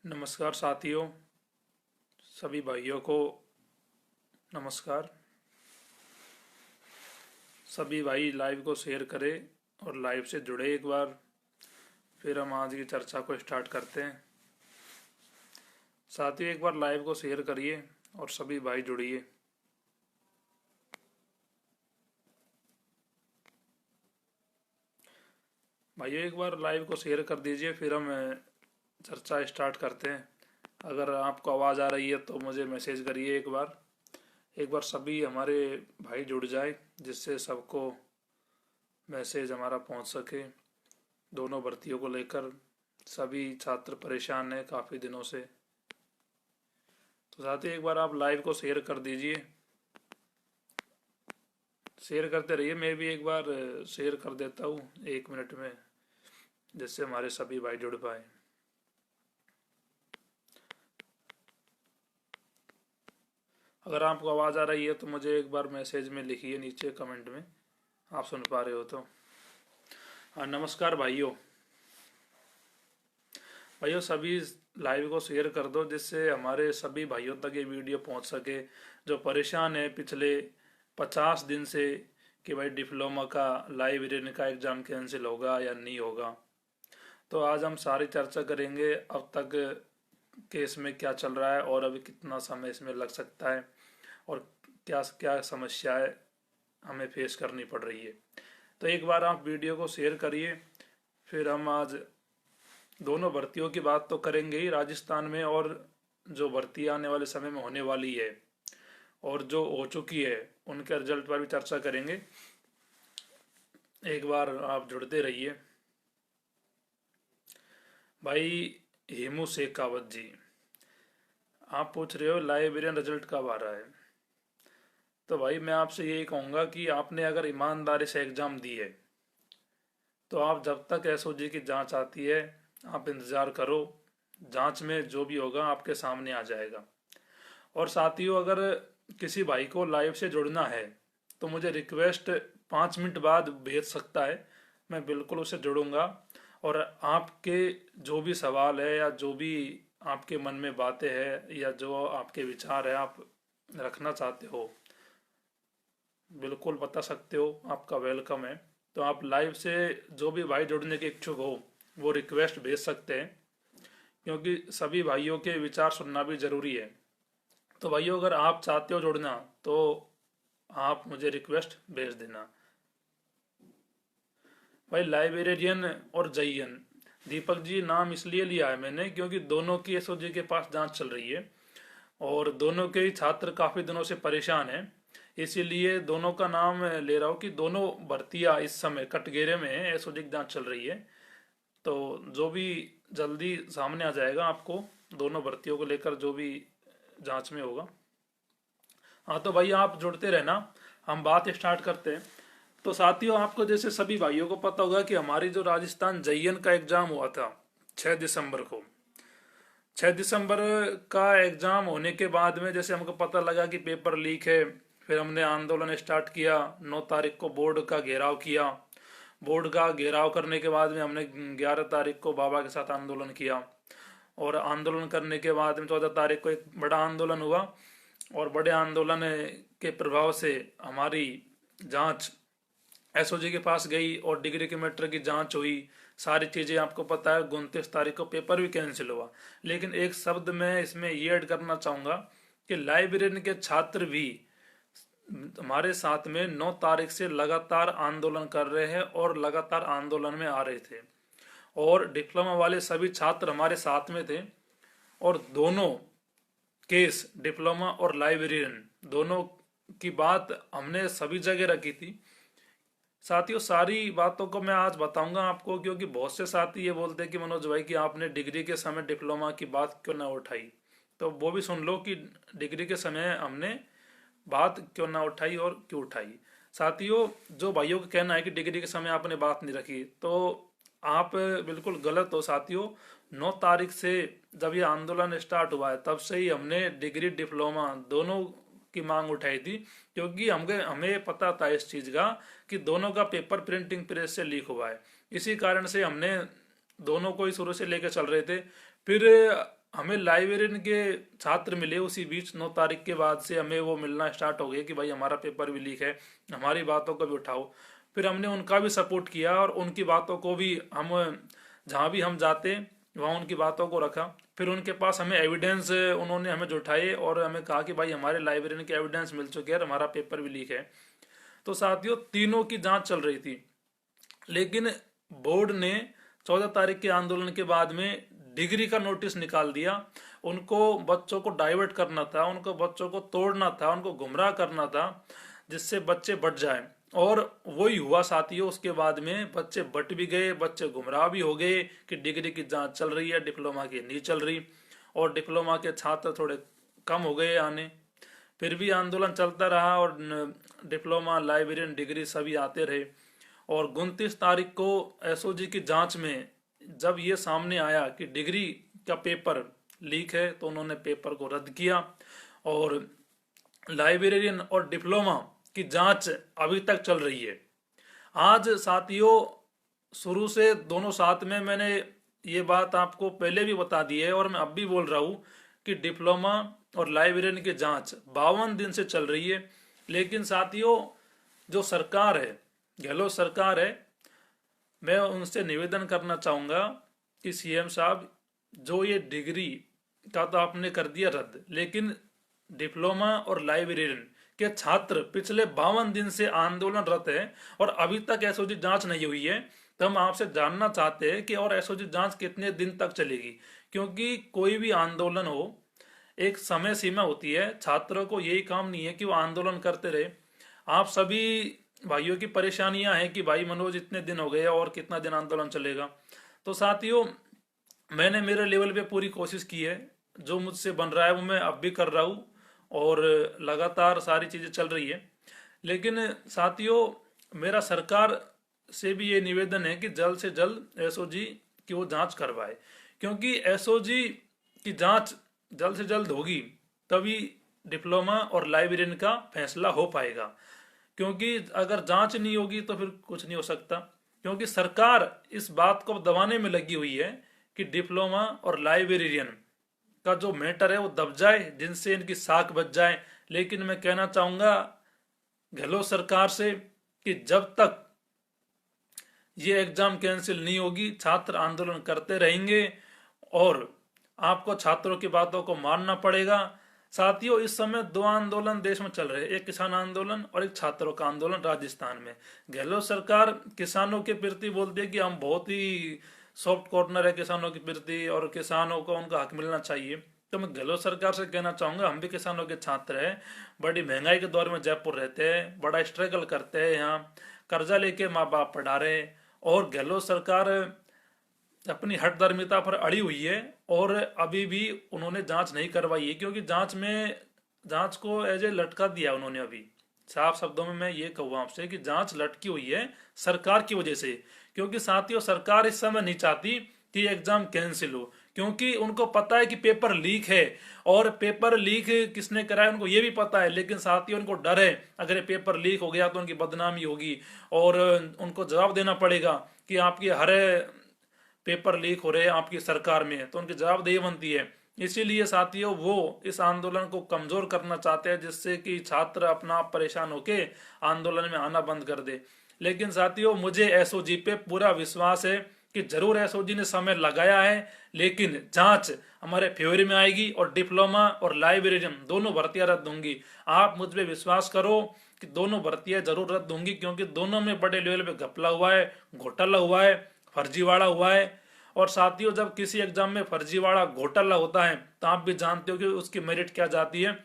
नमस्कार साथियों, सभी भाइयों को नमस्कार। सभी भाई लाइव को शेयर करें और लाइव से जुड़े एक बार। फिर हम आज की चर्चा को स्टार्ट करते हैं। साथियों, एक बार लाइव को शेयर करिए और सभी भाई जुड़िए। भाइयों, एक बार लाइव को शेयर कर दीजिए, फिर हम चर्चा स्टार्ट करते हैं। अगर आपको आवाज़ आ रही है तो मुझे मैसेज करिए एक बार सभी हमारे भाई जुड़ जाए, जिससे सबको मैसेज हमारा पहुंच सके। दोनों भर्तियों को लेकर सभी छात्र परेशान हैं काफ़ी दिनों से। तो साथियों, एक बार आप लाइव को शेयर कर दीजिए, शेयर करते रहिए। मैं भी एक बार शेयर कर देता हूँ 1 मिनट में, जिससे हमारे सभी भाई जुड़ पाए। अगर आपको आवाज़ आ रही है तो मुझे एक बार मैसेज में लिखिए नीचे कमेंट में, आप सुन पा रहे हो तो। हाँ, नमस्कार भाइयों। भाइयों, सभी लाइव को शेयर कर दो, जिससे हमारे सभी भाइयों तक ये वीडियो पहुंच सके, जो परेशान है पिछले 50 दिन से कि भाई डिप्लोमा का लाइब्रेरियन का एग्ज़ाम कैंसिल होगा या नहीं होगा। तो आज हम सारी चर्चा करेंगे अब तक केस में क्या चल रहा है और अभी कितना समय इसमें लग सकता है और क्या क्या समस्याएं हमें फेस करनी पड़ रही है। तो एक बार आप वीडियो को शेयर करिए। फिर हम आज दोनों भर्तियों की बात तो करेंगे ही राजस्थान में, और जो भर्ती आने वाले समय में होने वाली है और जो हो चुकी है उनके रिजल्ट पर भी चर्चा करेंगे। एक बार आप जुड़ते रहिए। भाई हेमू शेखावत जी, आप पूछ रहे हो लाइब्रेरियन रिजल्ट कब आ रहा है। तो भाई मैं आपसे यही कहूँगा कि आपने अगर ईमानदारी से एग्ज़ाम दी है तो आप जब तक एसओजी की जांच आती है आप इंतज़ार करो। जांच में जो भी होगा आपके सामने आ जाएगा। और साथियों, अगर किसी भाई को लाइव से जुड़ना है तो मुझे रिक्वेस्ट 5 मिनट बाद भेज सकता है, मैं बिल्कुल उससे जुड़ूंगा। और आपके जो भी सवाल है या जो भी आपके मन में बातें हैं या जो आपके विचार है आप रखना चाहते हो, बिल्कुल बता सकते हो, आपका वेलकम है। तो आप लाइव से जो भी भाई जुड़ने के इच्छुक हो वो रिक्वेस्ट भेज सकते हैं, क्योंकि सभी भाइयों के विचार सुनना भी ज़रूरी है। तो भाइयों, अगर आप चाहते हो जुड़ना तो आप मुझे रिक्वेस्ट भेज देना। भाई लाइब्रेरियन और जयन, दीपक जी नाम इसलिए लिया है मैंने क्योंकि दोनों की एसओजी के पास जांच चल रही है और दोनों के ही छात्र काफ़ी दिनों से परेशान हैं। इसीलिए दोनों का नाम ले रहा हूँ कि दोनों भर्तियाँ इस समय कटघरे में है, एसओजी की जांच चल रही है। तो जो भी जल्दी सामने आ जाएगा आपको दोनों भर्तियों को लेकर जो भी जांच में होगा। हाँ, तो भाई आप जुड़ते रहना, हम बात स्टार्ट करते हैं। तो साथियों, आपको जैसे सभी भाइयों को पता होगा कि हमारी जो राजस्थान जयन का एग्जाम हुआ था 6 दिसंबर को। 6 दिसंबर का एग्जाम होने के बाद में जैसे हमको पता लगा कि पेपर लीक है, फिर हमने आंदोलन स्टार्ट किया। 9 तारीख को बोर्ड का घेराव किया। बोर्ड का घेराव करने के बाद में हमने 11 तारीख को बाबा के साथ आंदोलन किया। और आंदोलन करने के बाद में 14 तारीख को एक बड़ा आंदोलन हुआ। और बड़े आंदोलन के प्रभाव से हमारी जांच एसओजी के पास गई और डिग्री के मैटर की जांच हुई। सारी चीज़ें आपको पता है। 29 तारीख को पेपर भी कैंसिल हुआ। लेकिन एक शब्द मैं इसमें ये ऐड करना चाहूँगा कि लाइब्रेरियन के छात्र भी हमारे साथ में 9 तारीख से लगातार आंदोलन कर रहे हैं और लगातार आंदोलन में आ रहे थे। और डिप्लोमा वाले सभी छात्र हमारे साथ में थे। और दोनों केस, डिप्लोमा और लाइब्रेरियन दोनों की बात हमने सभी जगह रखी थी। साथियों, सारी बातों को मैं आज बताऊंगा आपको, क्योंकि बहुत से साथी ये बोलते हैं कि मनोज भाई कि आपने डिग्री के समय डिप्लोमा की बात क्यों ना उठाई। तो वो भी सुन लो कि डिग्री के समय हमने बात क्यों ना उठाई और क्यों उठाई। साथियों, जो भाइयों का कहना है कि डिग्री के समय आपने बात नहीं रखी, तो आप बिल्कुल गलत हो। साथियों, 9 तारीख से जब ये आंदोलन स्टार्ट हुआ है तब से ही हमने डिग्री डिप्लोमा दोनों की मांग उठाई थी, क्योंकि हमें पता था इस चीज़ का कि दोनों का पेपर प्रिंटिंग प्रेस से लीक हुआ है। इसी कारण से हमने दोनों को ही शुरू से लेकर चल रहे थे। फिर हमें लाइब्रेरियन के छात्र मिले, उसी बीच 9 तारीख के बाद से हमें वो मिलना स्टार्ट हो गया कि भाई हमारा पेपर भी लीक है, हमारी बातों को भी उठाओ। फिर हमने उनका भी सपोर्ट किया और उनकी बातों को भी हम जहाँ भी हम जाते वहाँ उनकी बातों को रखा। फिर उनके पास हमें एविडेंस उन्होंने हमें जुटाए और हमें कहा कि भाई हमारे लाइब्रेरियन के एविडेंस मिल चुके हैं और हमारा पेपर भी लीक है। तो साथियों तीनों की जांच चल रही थी, लेकिन बोर्ड ने 14 तारीख के आंदोलन के बाद में डिग्री का नोटिस निकाल दिया। उनको बच्चों को डाइवर्ट करना था, उनको बच्चों को तोड़ना था, उनको गुमराह करना था जिससे बच्चे बट जाएं। और वही हुआ साथियों, उसके बाद में बच्चे बट भी गए, बच्चे गुमराह भी हो गए कि डिग्री की जांच चल रही है, डिप्लोमा की नहीं चल रही। और डिप्लोमा के छात्र थोड़े कम हो गए आने। फिर भी आंदोलन चलता रहा और डिप्लोमा, लाइब्रेरियन, डिग्री सभी आते रहे। और 29 तारीख को एसओजी की जांच में जब ये सामने आया कि डिग्री का पेपर लीक है, तो उन्होंने पेपर को रद्द किया। और लाइब्रेरियन और डिप्लोमा की जांच अभी तक चल रही है। आज साथियों शुरू से दोनों साथ में मैंने ये बात आपको पहले भी बता दी है और मैं अब भी बोल रहा हूँ कि डिप्लोमा और लाइब्रेरियन की जांच 52 दिन से चल रही है। लेकिन साथियों जो सरकार है, गहलोत सरकार है, मैं उनसे निवेदन करना चाहूँगा कि सीएम साहब, जो ये डिग्री का तो आपने कर दिया रद्द, लेकिन डिप्लोमा और लाइब्रेरियन के छात्र पिछले 52 दिन से आंदोलनरत है और अभी तक एसओजी जांच नहीं हुई है। तो हम आपसे जानना चाहते हैं कि और एसओजी जांच कितने दिन तक चलेगी, क्योंकि कोई भी आंदोलन हो एक समय सीमा होती है। छात्रों को यही काम नहीं है कि वो आंदोलन करते रहे। आप सभी भाइयों की परेशानियां हैं कि भाई मनोज इतने दिन हो गए और कितना दिन आंदोलन चलेगा। तो साथियों मैंने मेरे लेवल पे पूरी कोशिश की है, जो मुझसे बन रहा है वो मैं अब भी कर रहा हूँ और लगातार सारी चीज़ें चल रही है। लेकिन साथियों मेरा सरकार से भी ये निवेदन है कि जल्द से जल्द एसओजी की वो जांच करवाए, क्योंकि एसओजी की जांच जल्द से जल्द होगी तभी डिप्लोमा और लाइब्रेरियन का फैसला हो पाएगा। क्योंकि अगर जांच नहीं होगी तो फिर कुछ नहीं हो सकता, क्योंकि सरकार इस बात को दबाने में लगी हुई है कि डिप्लोमा और लाइब्रेरियन का जो मैटर है वो दब जाए, जिनसे इनकी साख बच जाए। लेकिन मैं कहना चाहूंगा गहलोत सरकार से कि जब तक ये एग्जाम कैंसिल नहीं होगी छात्र आंदोलन करते रहेंगे और आपको छात्रों की बातों को मानना पड़ेगा। साथियों इस समय 2 आंदोलन देश में चल रहे हैं, एक किसान आंदोलन और एक छात्रों का आंदोलन राजस्थान में। गहलोत सरकार किसानों के प्रति बोलती है कि हम बहुत ही सॉफ्ट कॉर्नर है किसानों के प्रति और किसानों को उनका हक मिलना चाहिए। तो मैं गहलोत सरकार से कहना चाहूंगा, हम भी किसानों के छात्र हैं, बड़ी महंगाई के दौर में जयपुर रहते हैं, बड़ा स्ट्रगल करते हैं, यहाँ कर्जा लेके माँ बाप पढ़ा रहे हैं। और गहलोत सरकार अपनी हठधर्मिता पर अड़ी हुई है और अभी भी उन्होंने जांच नहीं करवाई है, क्योंकि जांच को एज ए लटका दिया उन्होंने। अभी साफ शब्दों में मैं ये कहूँ आपसे कि जांच लटकी हुई है सरकार की वजह से, क्योंकि साथियों सरकार इस समय नहीं चाहती कि एग्जाम कैंसिल हो, क्योंकि उनको पता है कि पेपर लीक है और पेपर लीक किसने कराया उनको ये भी पता है। लेकिन साथियों उनको डर है अगर ये पेपर लीक हो गया तो उनकी बदनामी होगी और उनको जवाब देना पड़ेगा कि आपकी हर पेपर लीक हो रहे हैं आपकी सरकार में, तो उनकी जवाबदेही बनती है। इसीलिए साथियों वो इस आंदोलन को कमजोर करना चाहते हैं, जिससे कि छात्र अपना आप परेशान होके आंदोलन में आना बंद कर दे। लेकिन साथियों मुझे एसओजी पे पूरा विश्वास है कि जरूर एसओजी ने समय लगाया है, लेकिन जांच हमारे फेवर में आएगी और डिप्लोमा और लाइब्रेरियन दोनों भर्तियां रद्द होंगी। आप मुझ पे विश्वास करो कि दोनों भर्तियां जरूर रद्द होंगी, क्योंकि दोनों में बड़े लेवल पे घपला हुआ है, घोटाला हुआ है, फर्जीवाड़ा हुआ है। और साथियों जब किसी एग्जाम में फर्जीवाड़ा घोटाला होता है तो आप भी जानते हो कि उसकी मेरिट क्या जाती है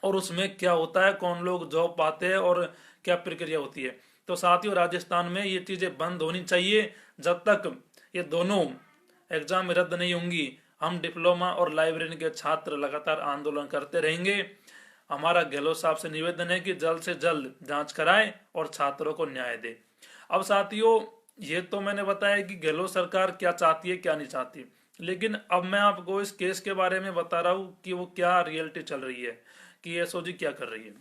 और उसमें क्या होता है, कौन लोग जॉब पाते हैं और क्या प्रक्रिया होती है। तो साथियों राजस्थान में ये चीजें बंद होनी चाहिए। जब तक ये दोनों एग्जाम रद्द नहीं होंगी हम डिप्लोमा और लाइब्रेरी के छात्र लगातार आंदोलन करते रहेंगे। हमारा गहलोत साहब से निवेदन है कि जल्द से जल्द जांच कराएं और छात्रों को न्याय दे। अब साथियों ये तो मैंने बताया कि गहलोत सरकार क्या चाहती है क्या नहीं चाहती, लेकिन अब मैं आपको इस केस के बारे में बता रहा हूँ कि वो क्या रियलिटी चल रही है, कि एसओजी क्या कर रही है।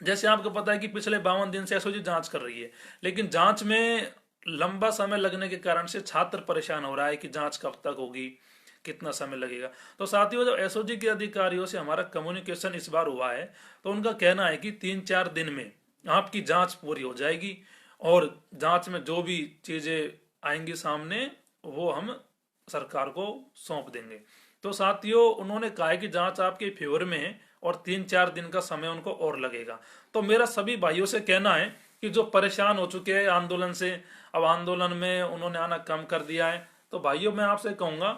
जैसे आपको पता है कि पिछले 52 दिन से एसओजी जांच कर रही है, लेकिन जांच में लंबा समय लगने के कारण से छात्र परेशान हो रहा है कि जांच कब तक होगी, कितना समय लगेगा। तो साथियों, जब एसओजी के अधिकारियों से हमारा कम्युनिकेशन इस बार हुआ है तो उनका कहना है कि 3-4 दिन में आपकी जांच पूरी हो जाएगी और जांच में जो भी चीजें आएंगी सामने वो हम सरकार को सौंप देंगे। तो साथियों, उन्होंने कहा है कि जांच आपके फेवर में है और 3-4 दिन का समय उनको और लगेगा। तो मेरा सभी भाइयों से कहना है कि जो परेशान हो चुके हैं आंदोलन से, अब आंदोलन में उन्होंने आना कम कर दिया है, तो भाइयों मैं आपसे कहूंगा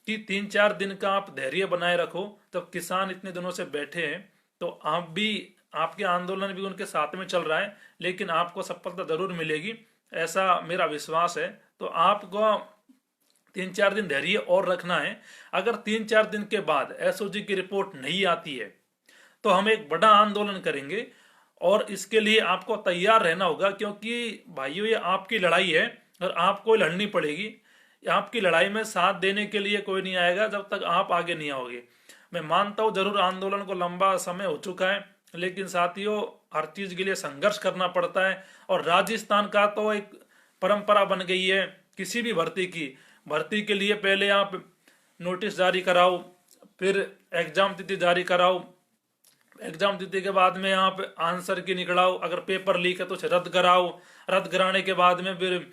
कि 3-4 दिन का आप धैर्य बनाए रखो। जब किसान इतने दिनों से बैठे हैं तो आप भी, आपके आंदोलन भी उनके साथ में चल रहा है, लेकिन आपको सफलता जरूर मिलेगी, ऐसा मेरा विश्वास है। तो आपको 3-4 दिन धैर्य और रखना है। अगर 3-4 दिन के बाद एसओजी की रिपोर्ट नहीं आती है तो हम एक बड़ा आंदोलन करेंगे और इसके लिए आपको तैयार रहना होगा, क्योंकि भाइयों ये आपकी लड़ाई है और आपको लड़नी पड़ेगी। आपकी लड़ाई में साथ देने के लिए कोई नहीं आएगा जब तक आप आगे नहीं आओगे। मैं मानता हूँ जरूर आंदोलन को लंबा समय हो चुका है, लेकिन साथियों हर चीज के लिए संघर्ष करना पड़ता है। और राजस्थान का तो एक परंपरा बन गई है, किसी भी भर्ती के लिए पहले आप नोटिस जारी कराओ, फिर एग्जाम तिथि जारी कराओ, एग्जाम तिथि के बाद में आप आंसर की निकलाओ, अगर पेपर लीक है तो उसे रद्द कराओ, रद्द कराने के बाद में फिर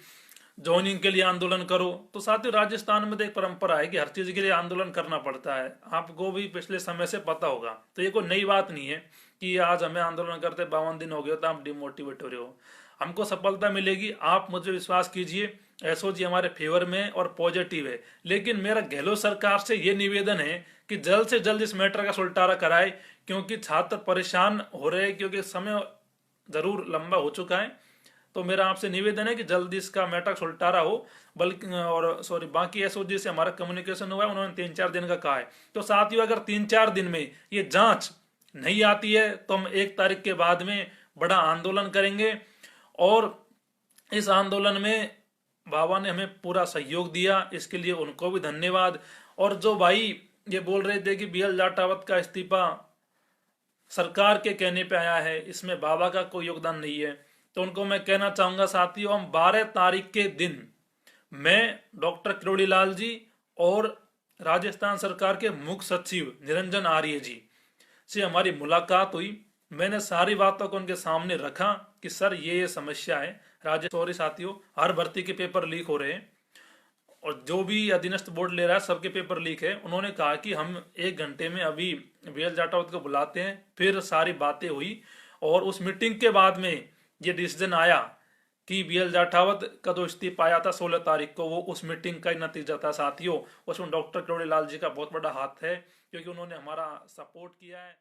ज्वाइनिंग के लिए आंदोलन करो। तो साथियों राजस्थान में तो एक परंपरा है कि हर चीज के लिए आंदोलन करना पड़ता है, आपको भी पिछले समय से पता होगा। तो ये कोई नई बात नहीं है कि आज हमें आंदोलन करते 52 दिन हो गए तो आप डिमोटिवेट हो रहे हो। हमको सफलता मिलेगी, आप मुझे विश्वास कीजिए। एसओजी हमारे फेवर में और पॉजिटिव है, लेकिन मेरा गहलोत सरकार से ये निवेदन है कि जल्द से जल्द इस मैटर का सुलटारा कराए, क्योंकि छात्र परेशान हो रहे हैं, क्योंकि समय जरूर लंबा हो चुका है। तो मेरा आपसे निवेदन है कि जल्दी इसका मैटर सुलटारा हो। बल्कि और सॉरी, बाकी एसओजी से हमारा कम्युनिकेशन हुआ है, उन्होंने 3-4 दिन का कहा है। तो साथियों अगर 3-4 दिन में ये जांच नहीं आती है तो हम 1 तारीख के बाद में बड़ा आंदोलन करेंगे। और इस आंदोलन में बाबा ने हमें पूरा सहयोग दिया, इसके लिए उनको भी धन्यवाद। और जो भाई ये बोल रहे थे कि बीएल जाटावत का इस्तीफा सरकार के कहने पे आया है, इसमें बाबा का कोई योगदान नहीं है, तो उनको मैं कहना चाहूंगा साथियों, हम 12 तारीख के दिन मैं डॉक्टर किरोड़ी लाल जी और राजस्थान सरकार के मुख्य सचिव निरंजन आर्य जी से हमारी मुलाकात हुई। मैंने सारी बातों को उनके सामने रखा कि सर ये समस्या है सॉरी साथियों, हर भर्ती के पेपर लीक हो रहे हैं और जो भी अधीनस्थ बोर्ड ले रहा है सबके पेपर लीक है। उन्होंने कहा कि हम 1 घंटे में अभी बीएल जाटावत को बुलाते हैं। फिर सारी बातें हुई और उस मीटिंग के बाद में ये डिसीजन आया कि बीएल जाटावत का जो इस्तीफा आया था 16 तारीख को, वो उस मीटिंग का ही नतीजा था साथियों। उसमें डॉक्टर किरोड़ी लाल जी का बहुत बड़ा हाथ है, क्योंकि उन्होंने हमारा सपोर्ट किया है।